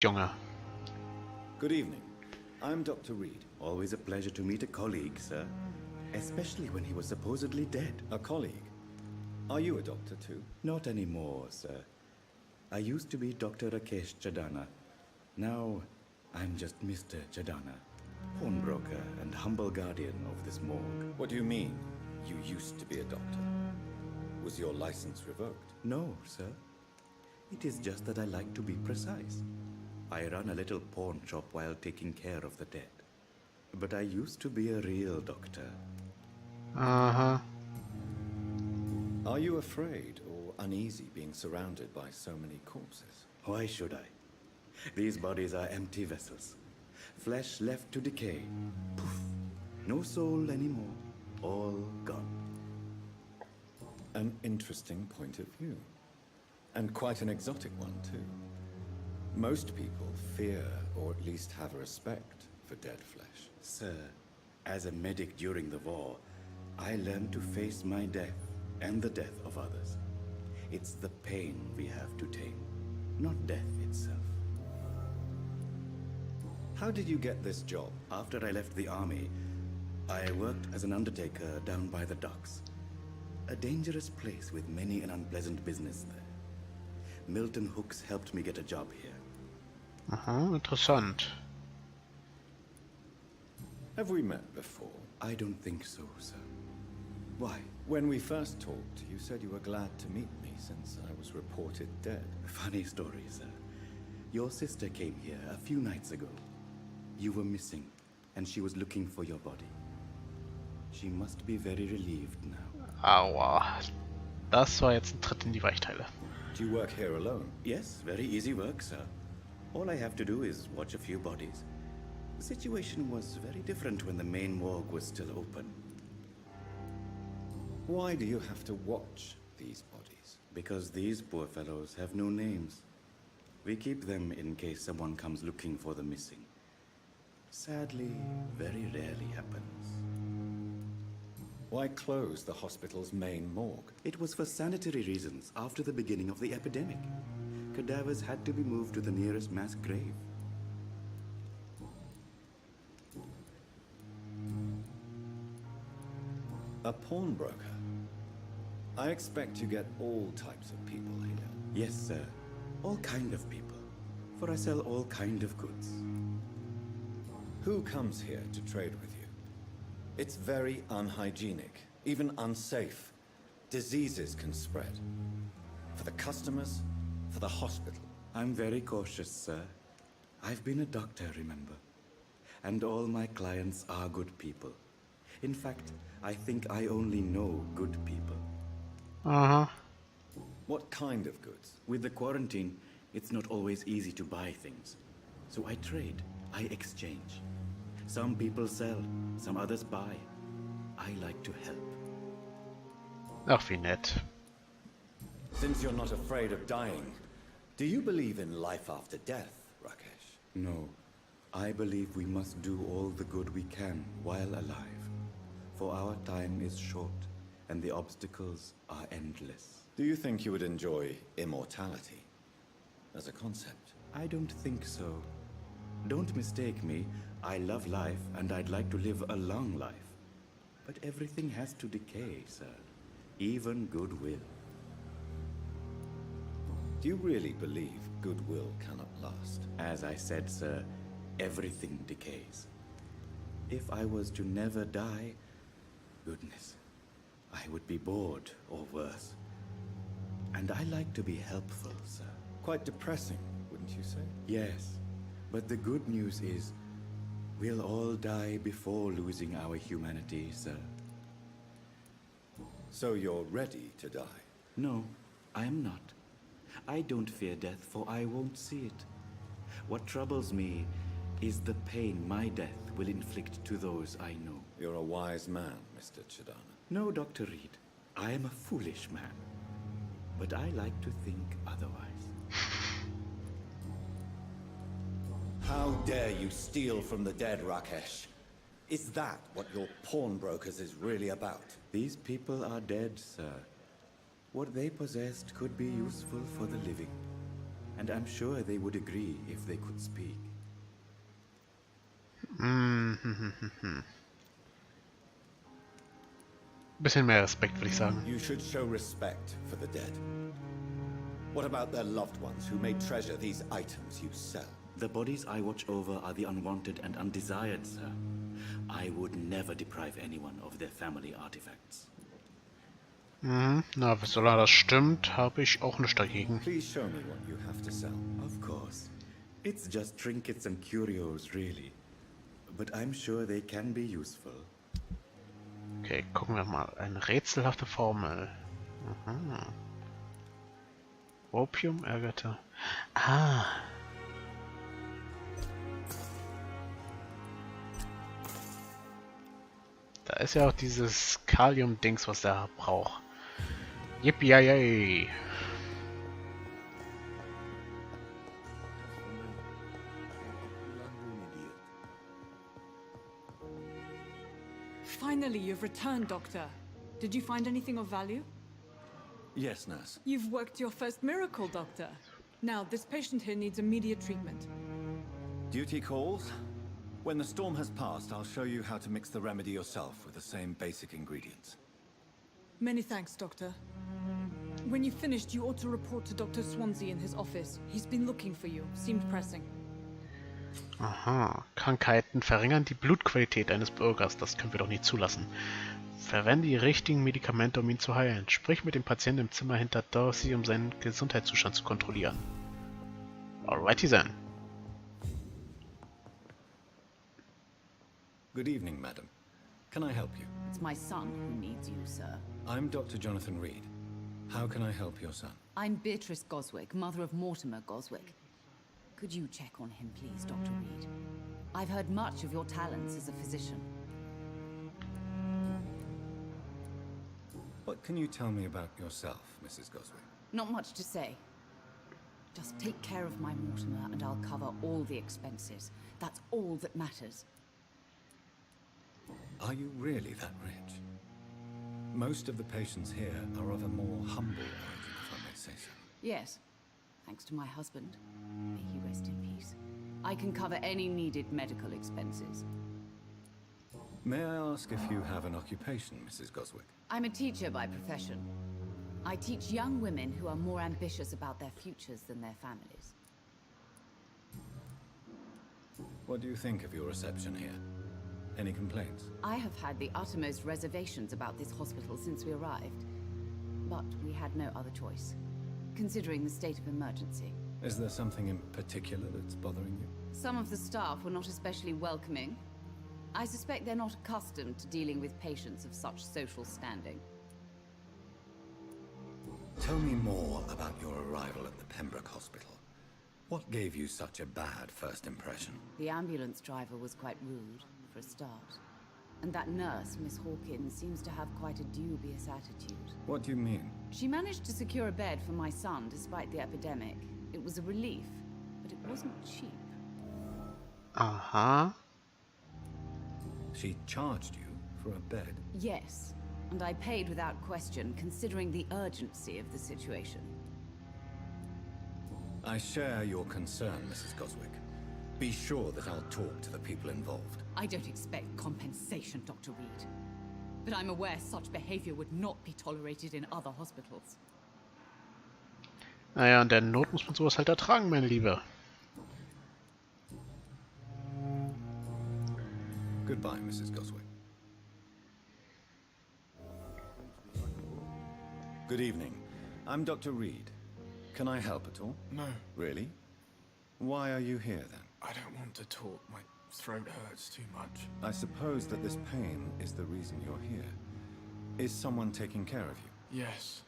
Junge. Good evening. I'm Dr. Reed. Always a pleasure to meet a colleague, sir. Especially when he was supposedly dead. A colleague. Are you a doctor too? Not anymore, sir. I used to be Dr. Rakesh Chadana. Now, I'm just Mr. Chadana, pawnbroker and humble guardian of this morgue. What do you mean, you used to be a doctor? Was your license revoked? No, sir. It is just that I like to be precise. I run a little pawn shop while taking care of the dead. But I used to be a real doctor. Aha. Are you afraid or uneasy being surrounded by so many corpses? Why should I? These bodies are empty vessels. Flesh left to decay. Poof. No soul anymore. All gone. An interesting point of view. And quite an exotic one too. Most people fear, or at least have a respect, for dead flesh. Sir, as a medic during the war, I learned to face my death and the death of others. It's the pain we have to tame, not death itself. How did you get this job? After I left the army, I worked as an undertaker down by the docks. A dangerous place with many an unpleasant business there. Milton Hooks helped me get a job here. Aha, interessant. Have we met before? I don't think so, sir. Why? When we first talked, you said you were glad to meet me since I was reported dead. Funny story, sir. Your sister came here a few nights ago. You were missing, and she was looking for your body. She must be very relieved now. Aua. Das war jetzt ein Tritt in die Weichteile. Do you work here alone? Yes, very easy work, sir. All I have to do is watch a few bodies. The situation was very different when the main morgue was still open. Why do you have to watch these bodies? Because these poor fellows have no names. We keep them in case someone comes looking for the missing. Sadly, very rarely happens. Why close the hospital's main morgue? It was for sanitary reasons after the beginning of the epidemic. Cadavers had to be moved to the nearest mass grave. A pawnbroker? I expect you get all types of people here. Yes, sir. All kind of people. For I sell all kind of goods. Who comes here to trade with you? It's very unhygienic, even unsafe. Diseases can spread. For the customers, for the hospital. I'm very cautious, sir. I've been a doctor, remember? And all my clients are good people. In fact, I think I only know good people. Aha. What kind of goods? With the quarantine, it's not always easy to buy things. So I trade, I exchange. Some people sell, some others buy. I like to help. Ach, wie nett. Since you're not afraid of dying, do you believe in life after death, Rakesh? No, I believe we must do all the good we can while alive. For our time is short, and the obstacles are endless. Do you think you would enjoy immortality as a concept? I don't think so. Don't mistake me. I love life, and I'd like to live a long life. But everything has to decay, sir. Even goodwill. Do you really believe goodwill cannot last? As I said, sir, everything decays. If I was to never die, goodness, I would be bored or worse. And I like to be helpful, sir. Quite depressing, wouldn't you say? Yes, but the good news is we'll all die before losing our humanity, sir. So you're ready to die? No, I'm not. I don't fear death, for I won't see it. What troubles me is the pain my death will inflict to those I know. You're a wise man, Mr. Chadana. No, Dr. Reed. I am a foolish man. But I like to think otherwise. How dare you steal from the dead, Rakesh? Is that what your pawnbrokers is really about? These people are dead, sir. What they possessed could be useful for the living. and I'm sure they would agree if they could speak. Bisschen mehr Respekt, würde ich sagen. You should show respect for the dead. What about their loved ones who may treasure these items you sell? The bodies I watch over are the unwanted and undesired, sir. I would never deprive anyone of their family artifacts. Na, solange das stimmt, habe ich auch nichts dagegen. Please show me what you have to sell. Of course. It's just trinkets and curios, really. But I'm sure they can be useful. Okay, gucken wir mal. Eine rätselhafte Formel. Opium ärgerte. Ah. Da ist ja auch dieses Kalium-Dings, was er braucht. Yippie-yay! Finally, you've returned, Doctor. Did you find anything of value? Yes, nurse. You've worked your first miracle, Doctor. Now, this patient here needs immediate treatment. Duty calls. When the storm has passed, I'll show you how to mix the remedy yourself with the same basic ingredients. Many thanks, Doctor. When you've finished, you ought to report to Dr. Swansea in his office. He's been looking for you. Seemed pressing. Aha. Krankheiten verringern die Blutqualität eines Bürgers. Das können wir doch nicht zulassen. Verwende die richtigen Medikamente, um ihn zu heilen. Sprich mit dem Patienten im Zimmer hinter Dorsey, um seinen Gesundheitszustand zu kontrollieren. Alrighty then. Good evening, madam. Can I help you? It's my son who needs you, sir. I'm Dr. Jonathan Reed. How can I help your son? I'm Beatrice Goswick, mother of Mortimer Goswick. Could you check on him, please, Dr. Reed? I've heard much of your talents as a physician. What can you tell me about yourself, Mrs. Goswick? Not much to say. Just take care of my Mortimer and I'll cover all the expenses. That's all that matters. Are you really that rich? Most of the patients here are of a more humble origin, if I may say so. Yes, thanks to my husband. May he rest in peace. I can cover any needed medical expenses. May I ask if you have an occupation, Mrs. Goswick? I'm a teacher by profession. I teach young women who are more ambitious about their futures than their families. What do you think of your reception here? Any complaints? I have had the uttermost reservations about this hospital since we arrived. But we had no other choice, considering the state of emergency. Is there something in particular that's bothering you? Some of the staff were not especially welcoming. I suspect they're not accustomed to dealing with patients of such social standing. Tell me more about your arrival at the Pembroke Hospital. What gave you such a bad first impression? The ambulance driver was quite rude, for a start. And that nurse, Miss Hawkins, seems to have quite a dubious attitude. What do you mean? She managed to secure a bed for my son despite the epidemic. It was a relief, but it wasn't cheap. Aha. She charged you for a bed? Yes, and I paid without question, considering the urgency of the situation. I share your concern, Mrs. Goswick. Be sure that I'll talk to the people involved. I don't expect compensation, Dr. Reed. But I'm aware such behavior would not be tolerated in other hospitals. Naja, in der Not muss man sowas halt ertragen, meine Liebe. Goodbye, Mrs. Goswick. Good evening. I'm Dr. Reed. Can I help at all? No, Really? Why are you here then? I don't want to talk. My throat hurts too much. I suppose that this pain is the reason you're here. Is someone taking care of you? Yes.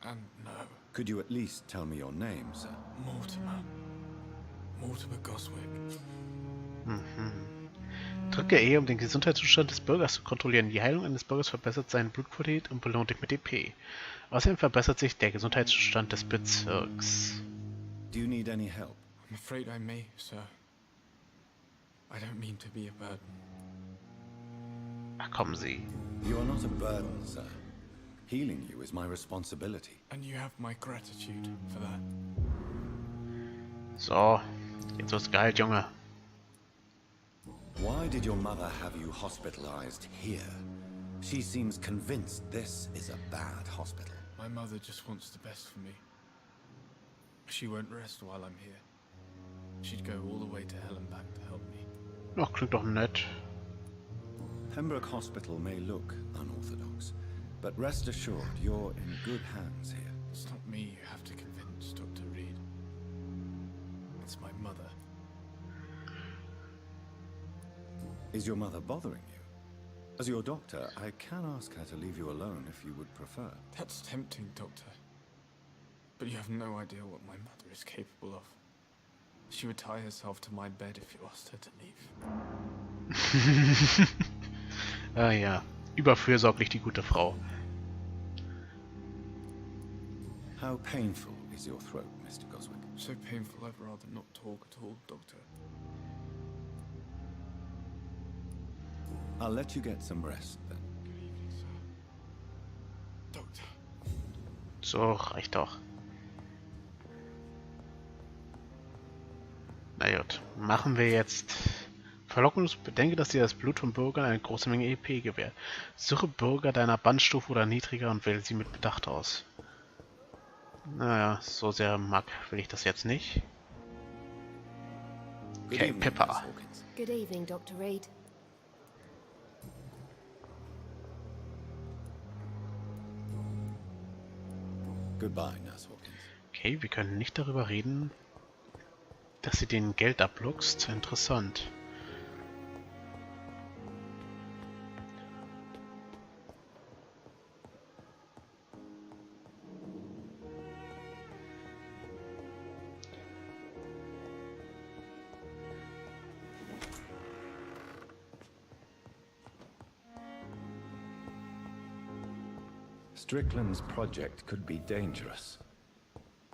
And no. Could you at least tell me your name, sir? Mortimer. Mortimer Goswick. Drücke E, um den Gesundheitszustand des Bürgers zu kontrollieren. Die Heilung eines Bürgers verbessert seine Blutqualität und belohnt dich mit EP. Außerdem verbessert sich der Gesundheitszustand des Bezirks. Do you need any help? I'm afraid I may, sir. I don't mean to be a burden. Ach, kommen Sie. You are not a burden, sir. Healing you is my responsibility. And you have my gratitude for that. So, jetzt wird's geheilt, Junge. Why did your mother have you hospitalized here? She seems convinced this is a bad hospital. My mother just wants the best for me. She won't rest while I'm here. She'd go all the way to hell and back to help me. Ach, klingt doch nett. Pembroke Hospital may look unorthodox, but rest assured you're in good hands here. It's not me you have to convince, Dr. Reed. It's my mother. Is your mother bothering you? As your doctor, I can ask her to leave you alone if you would prefer. That's tempting, Doctor. But you have no idea what my mother is capable of. She would tie herself to my bed if you asked her to leave. Ah ja, überfürsorglich die gute Frau. How painful is your throat, Mr. Goswick? So painful I'd rather not talk at all, Doctor. I'll let you get some rest then. Good evening, sir. Doctor. So, reicht doch. Na gut, machen wir jetzt Verlockung. Bedenke, dass dir das Blut von Bürgern eine große Menge EP gewährt. Suche Bürger deiner Bandstufe oder niedriger und wähle sie mit Bedacht aus. Naja, so sehr will ich das jetzt nicht. Okay, Pippa. Good evening, Dr. Reed. Goodbye, Nurse Hawkins. Okay, wir können nicht darüber reden, dass sie den Geld abluchst. Interessant. Strickland's project could be dangerous.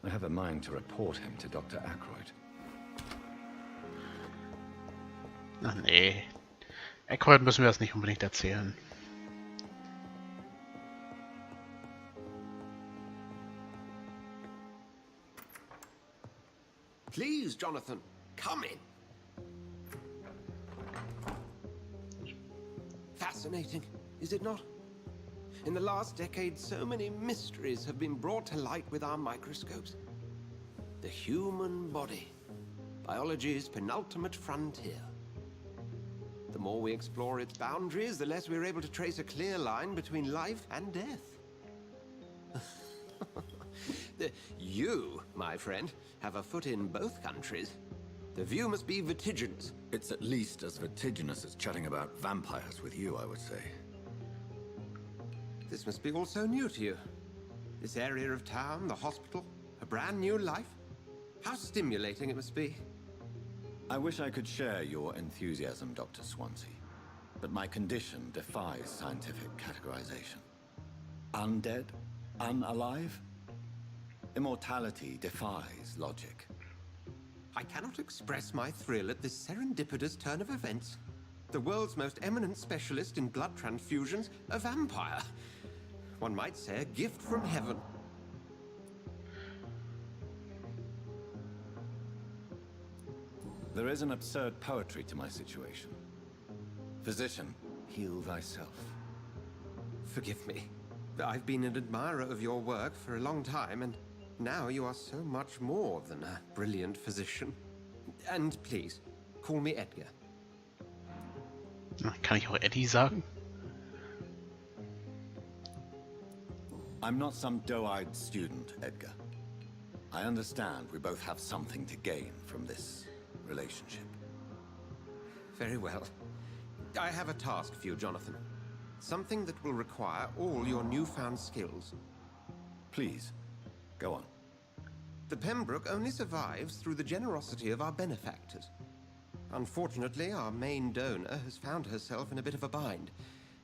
I have a mind to report him to Dr. Aykroyd. Ach nee. Aykroyd müssen wir das nicht unbedingt erzählen. Please, Jonathan, come in. Fascinating, is it not? In the last decade, so many mysteries have been brought to light with our microscopes. The human body, biology's penultimate frontier. The more we explore its boundaries, the less we're able to trace a clear line between life and death. You, my friend, have a foot in both countries. The view must be vertiginous. It's at least as vertiginous as chatting about vampires with you, I would say. This must be all so new to you. This area of town, the hospital, a brand new life. How stimulating it must be. I wish I could share your enthusiasm, Dr. Swansea, but my condition defies scientific categorization. Undead? Unalive? Immortality defies logic. I cannot express my thrill at this serendipitous turn of events. The world's most eminent specialist in blood transfusions, a vampire. One might say a gift from heaven. There is an absurd poetry to my situation. Physician, heal thyself. Forgive me. I've been an admirer of your work for a long time, and now you are so much more than a brilliant physician. And please, call me Edgar. Kann ich auch Eddie sagen? I'm not some doe-eyed student, Edgar. I understand we both have something to gain from this relationship. Very well. I have a task for you, Jonathan. Something that will require all your newfound skills. Please, go on. The Pembroke only survives through the generosity of our benefactors. Unfortunately, our main donor has found herself in a bit of a bind.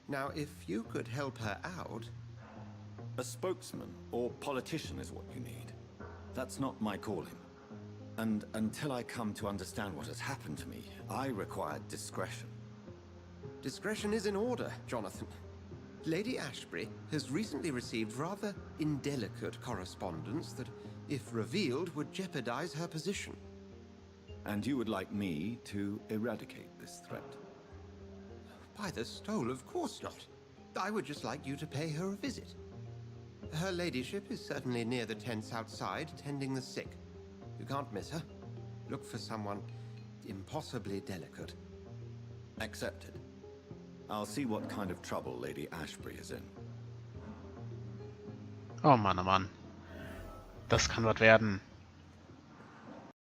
Now, if you could help her out... A spokesman or politician is what you need. That's not my calling. And until I come to understand what has happened to me, I require discretion. Discretion is in order, Jonathan. Lady Ashbury has recently received rather indelicate correspondence that, if revealed, would jeopardize her position. And you would like me to eradicate this threat? By the stole, of course not. I would just like you to pay her a visit. Her ladyship is certainly near the tents outside, tending the sick. You can't miss her. Look for someone impossibly delicate. Accepted. I'll see what kind of trouble Lady Ashbury is in. Oh Mann, oh Mann. Das kann was werden.